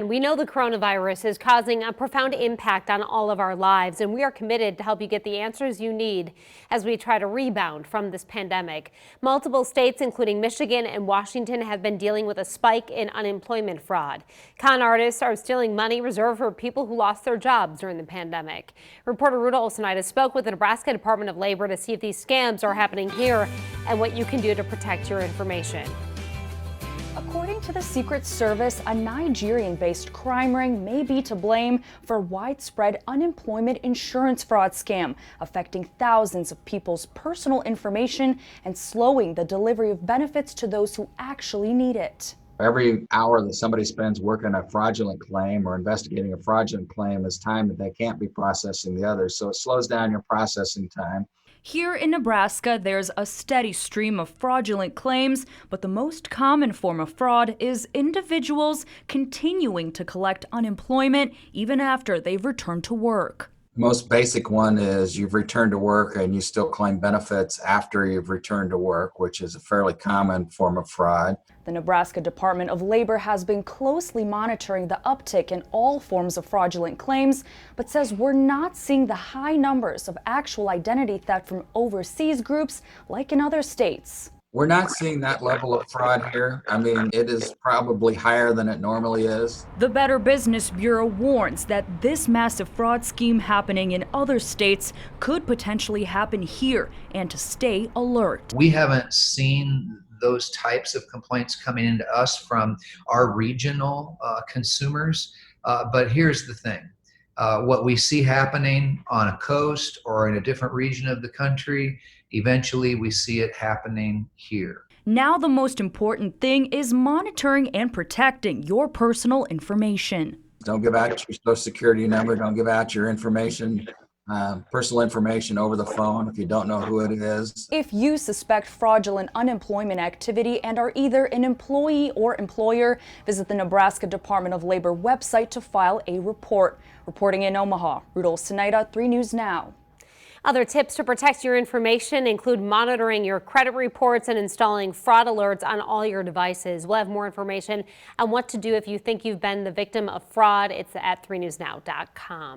We know the coronavirus is causing a profound impact on all of our lives, and we are committed to help you get the answers you need as we try to rebound from this pandemic. Multiple states, including Michigan and Washington, have been dealing with a spike in unemployment fraud. Con artists are stealing money reserved for people who lost their jobs during the pandemic. Reporter Ruta Olsonida spoke with the Nebraska Department of Labor to see if these scams are happening here and what you can do to protect your information. According to the Secret Service, a Nigerian-based crime ring may be to blame for a widespread unemployment insurance fraud scam, affecting thousands of people's personal information and slowing the delivery of benefits to those who actually need it. Every hour that somebody spends working a fraudulent claim or investigating a fraudulent claim is time that they can't be processing the others, so it slows down your processing time. Here in Nebraska, there's a steady stream of fraudulent claims, but the most common form of fraud is individuals continuing to collect unemployment even after they've returned to work. The most basic one is you've returned to work and you still claim benefits after you've returned to work, which is a fairly common form of fraud. The Nebraska Department of Labor has been closely monitoring the uptick in all forms of fraudulent claims, but says we're not seeing the high numbers of actual identity theft from overseas groups like in other states. We're not seeing that level of fraud here. I mean, it is probably higher than it normally is. The Better Business Bureau warns that this massive fraud scheme happening in other states could potentially happen here, and to stay alert. We haven't seen those types of complaints coming into us from our regional consumers, but here's the thing. What we see happening on a coast or in a different region of the country, eventually we see it happening here. Now the most important thing is monitoring and protecting your personal information. Don't give out your social security number. Don't give out your information, personal information over the phone if you don't know who it is. If you suspect fraudulent unemployment activity and are either an employee or employer, visit the Nebraska Department of Labor website to file a report. Reporting in Omaha, Ruta Olsonida, 3 News Now. Other tips to protect your information include monitoring your credit reports and installing fraud alerts on all your devices. We'll have more information on what to do if you think you've been the victim of fraud. It's at 3newsnow.com.